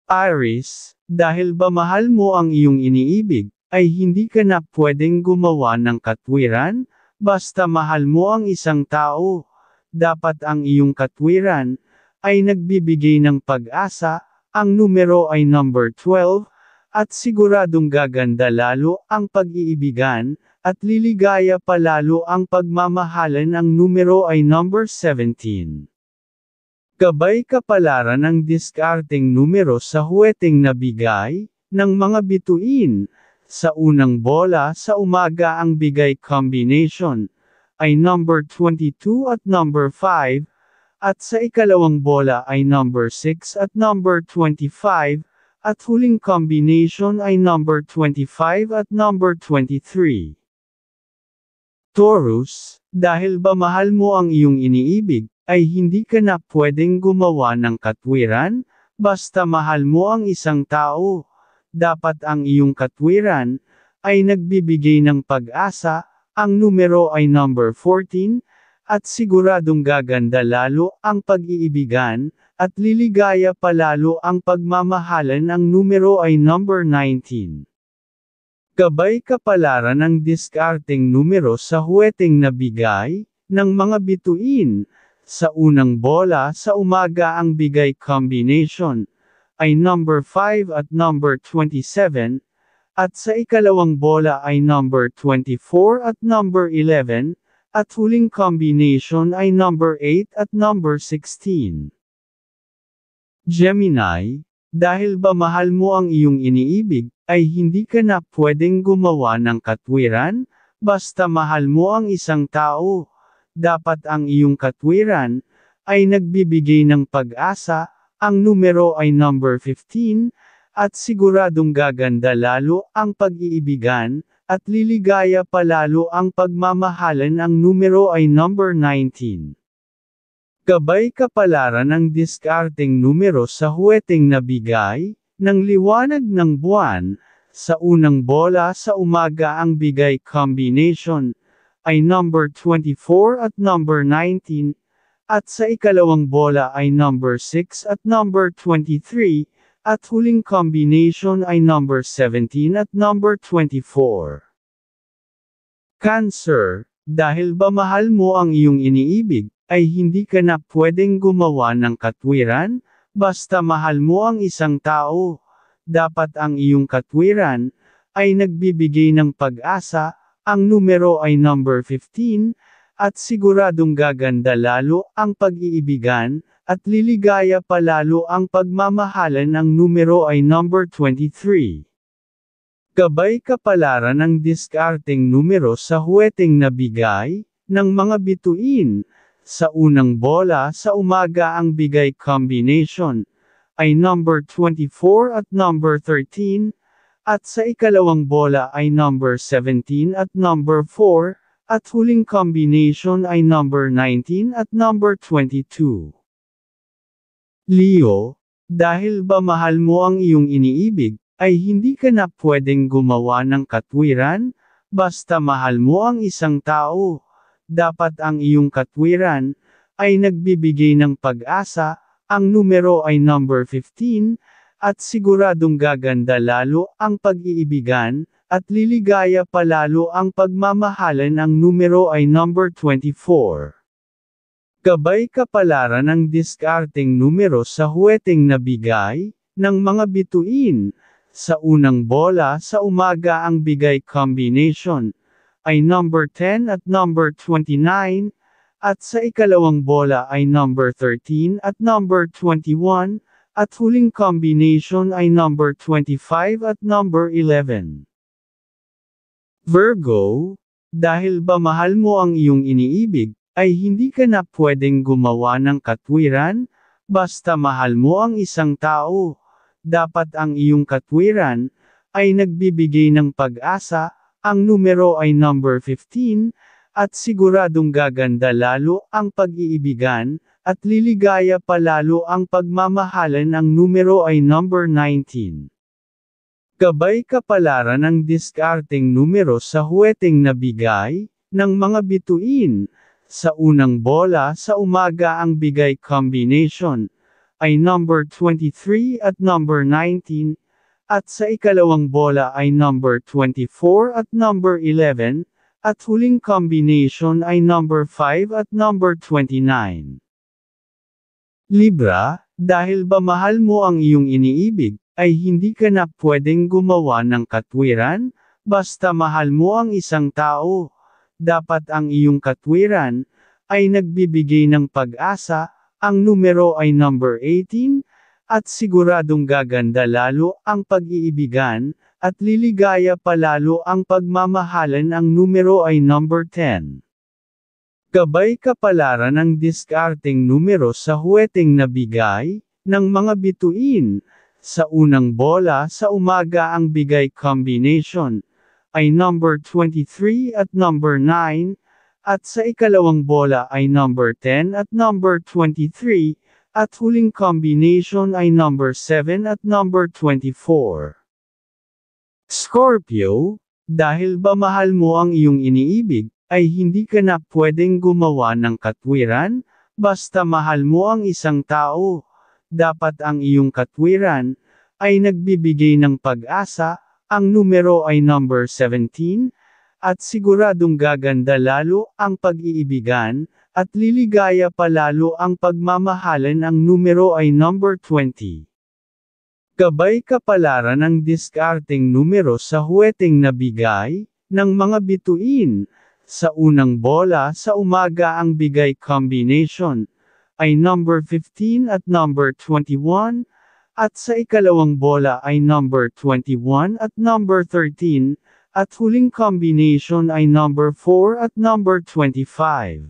Aries, dahil ba mahal mo ang iyong iniibig, ay hindi ka na pwedeng gumawa ng katwiran, basta mahal mo ang isang tao. Dapat ang iyong katwiran ay nagbibigay ng pag-asa, ang numero ay number 12, at siguradong gaganda lalo ang pag-iibigan, at liligaya pa lalo ang pagmamahalan, ang numero ay number 17. Gabay kapalaran ng diskarteng numero sa huweteng nabigay, ng mga bituin. Sa unang bola sa umaga ang bigay combination, ay number 22 at number 5, at sa ikalawang bola ay number 6 at number 25, at huling combination ay number 25 at number 23. Taurus, dahil ba mahal mo ang iyong iniibig, ay hindi ka na pwedeng gumawa ng katwiran, basta mahal mo ang isang tao. Dapat ang iyong katwiran ay nagbibigay ng pag-asa, ang numero ay number 14, at siguradong gaganda lalo ang pag-iibigan, at liligaya pa lalo ang pagmamahalan, ang numero ay number 19. Gabay kapalaran ng diskarteng numero sa huweteng nabigay, ng mga bituin. Sa unang bola sa umaga ang bigay combination, ay number 5 at number 27, at sa ikalawang bola ay number 24 at number 11, at huling combination ay number 8 at number 16. Gemini, dahil ba mahal mo ang iyong iniibig, ay hindi ka na pwedeng gumawa ng katwiran, basta mahal mo ang isang tao. Dapat ang iyong katwiran ay nagbibigay ng pag-asa, ang numero ay number 15, at siguradong gaganda lalo ang pag-iibigan, at liligaya pa lalo ang pagmamahalan, ang numero ay number 19. Gabay kapalaran ng diskarteng numero sa huweteng nabigay, ng liwanag ng buwan. Sa unang bola sa umaga ang bigay combination, ay number 24 at number 19, at sa ikalawang bola ay number 6 at number 23, at huling combination ay number 17 at number 24. Cancer, dahil ba mahal mo ang iyong iniibig, ay hindi ka na pwedeng gumawa ng katwiran, basta mahal mo ang isang tao. Dapat ang iyong katwiran ay nagbibigay ng pag-asa, ang numero ay number 15, at siguradong gaganda lalo ang pag-iibigan, at liligaya pa lalo ang pagmamahalan, ang numero ay number 23. Gabay kapalaran ng diskarteng numero sa huweteng nabigay, ng mga bituin. Sa unang bola sa umaga ang bigay combination, ay number 24 at number 13, at sa ikalawang bola ay number 17 at number 4, at huling combination ay number 19 at number 22. Leo, dahil ba mahal mo ang iyong iniibig, ay hindi ka na pwedeng gumawa ng katwiran, basta mahal mo ang isang tao. Dapat ang iyong katwiran ay nagbibigay ng pag-asa, ang numero ay number 15, at siguradong gaganda lalo ang pag-iibigan, at liligaya pa lalo ang pagmamahalan, ang numero ay number 24. Gabay kapalaran ng diskarteng numero sa huweteng nabigay, ng mga bituin. Sa unang bola sa umaga ang bigay combination, ay number 10 at number 29, at sa ikalawang bola ay number 13 at number 21, at huling combination ay number 25 at number 11. Virgo, dahil ba mahal mo ang iyong iniibig, ay hindi ka na pwedeng gumawa ng katwiran, basta mahal mo ang isang tao. Dapat ang iyong katwiran ay nagbibigay ng pag-asa, ang numero ay number 15, at siguradong gaganda lalo ang pag-iibigan, at liligaya pa lalo ang pagmamahalan, ang numero ay number 19. Gabay kapalaran ng diskarteng numero sa huweteng nabigay, ng mga bituin. Sa unang bola sa umaga ang bigay combination, ay number 23 at number 19, at sa ikalawang bola ay number 24 at number 11, at huling combination ay number 5 at number 29. Libra, dahil ba mahal mo ang iyong iniibig, ay hindi ka na pwedeng gumawa ng katwiran, basta mahal mo ang isang tao. Dapat ang iyong katwiran ay nagbibigay ng pag-asa, ang numero ay number 18, at siguradong gaganda lalo ang pag-iibigan, at liligaya pa lalo ang pagmamahalan, ang numero ay number 10. Gabay kapalaran ng diskarteng numero sa huweteng nabigay, ng mga bituin. Sa unang bola sa umaga ang bigay combination ay number 23 at number 9, at sa ikalawang bola ay number 10 at number 23, at huling combination ay number 7 at number 24. Scorpio, dahil ba mahal mo ang iyong iniibig, ay hindi ka na pwedeng gumawa ng katwiran, basta mahal mo ang isang tao. Dapat ang iyong katwiran ay nagbibigay ng pag-asa, ang numero ay number 17, at siguradong gaganda lalo ang pag-iibigan, at liligaya pa lalo ang pagmamahalan, ang numero ay number 20. Gabay kapalaran ng diskarteng numero sa huweteng nabigay, ng mga bituin. Sa unang bola sa umaga ang bigay combination ay number 15 at number 21, at sa ikalawang bola ay number 21 at number 13, at huling combination ay number 4 at number 25.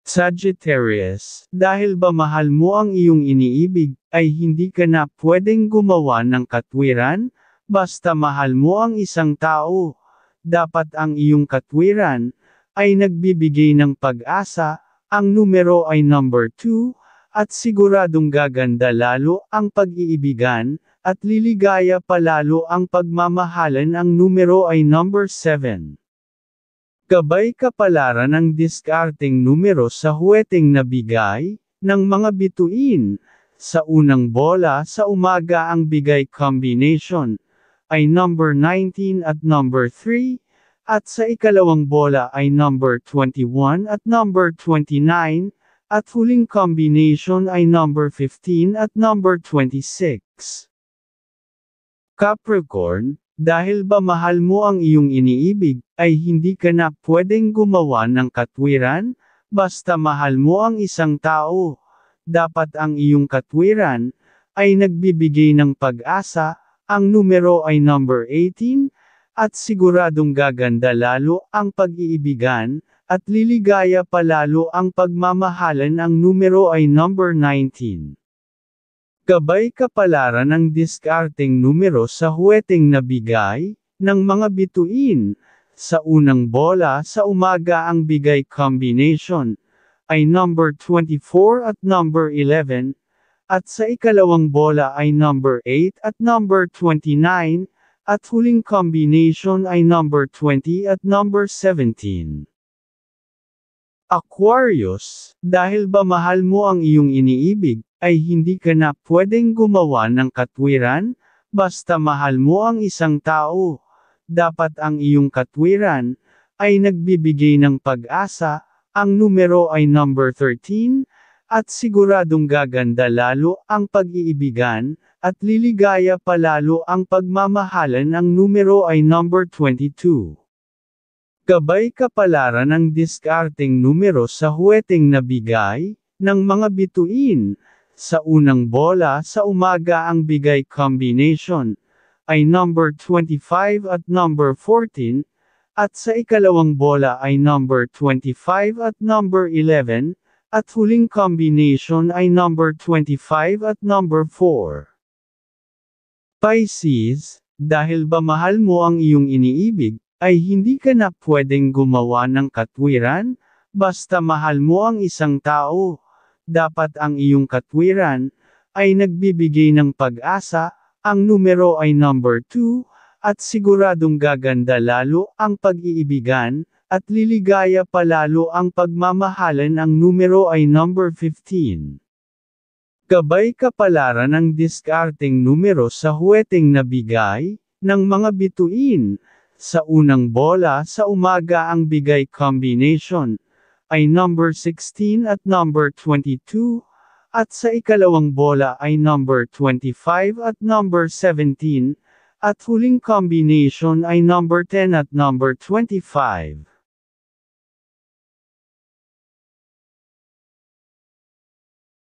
Sagittarius, dahil ba mahal mo ang iyong iniibig, ay hindi ka na pwedeng gumawa ng katwiran, basta mahal mo ang isang tao. Dapat ang iyong katwiran ay nagbibigay ng pag-asa, ang numero ay number 2, at siguradong gaganda lalo ang pag-iibigan, at liligaya pa lalo ang pagmamahalan, ang numero ay number 7. Gabay kapalaran ng diskarteng numero sa huweteng nabigay, ng mga bituin. Sa unang bola sa umaga ang bigay combination ay number 19 at number 3, at sa ikalawang bola ay number 21 at number 29, at huling combination ay number 15 at number 26. Capricorn, dahil ba mahal mo ang iyong iniibig, ay hindi ka na pwedeng gumawa ng katwiran, basta mahal mo ang isang tao. Dapat ang iyong katwiran ay nagbibigay ng pag-asa, ang numero ay number 18, at siguradong gaganda lalo ang pag-iibigan, at liligaya pa lalo ang pagmamahalan, ang numero ay number 19. Gabay kapalaran ng diskarteng numero sa huweteng nabigay, ng mga bituin. Sa unang bola sa umaga ang bigay combination ay number 24 at number 11, at sa ikalawang bola ay number 8 at number 29, at huling combination ay number 20 at number 17. Aquarius, dahil ba mahal mo ang iyong iniibig, ay hindi ka na pwedeng gumawa ng katwiran, basta mahal mo ang isang tao. Dapat ang iyong katwiran ay nagbibigay ng pag-asa, ang numero ay number 13, at siguradong gaganda lalo ang pag-iibigan, at liligaya pa lalo ang pagmamahalan, ang numero ay number 22. Gabay kapalaran ng diskarteng numero sa huweteng nabigay, ng mga bituin. Sa unang bola sa umaga ang bigay combination ay number 25 at number 14, at sa ikalawang bola ay number 25 at number 11, at huling combination ay number 25 at number 4. Pisces, dahil ba mahal mo ang iyong iniibig, ay hindi ka na pwedeng gumawa ng katwiran, basta mahal mo ang isang tao. Dapat ang iyong katwiran ay nagbibigay ng pag-asa, ang numero ay number 2, at siguradong gaganda lalo ang pag-iibigan, at liligaya pa lalo ang pagmamahalan, ang numero ay number 15. Gabay kapalaran ang diskarteng numero sa huweteng nabigay, ng mga bituin. Sa unang bola sa umaga ang bigay combination ay number 16 at number 22, at sa ikalawang bola ay number 25 at number 17, at huling combination ay number 10 at number 25.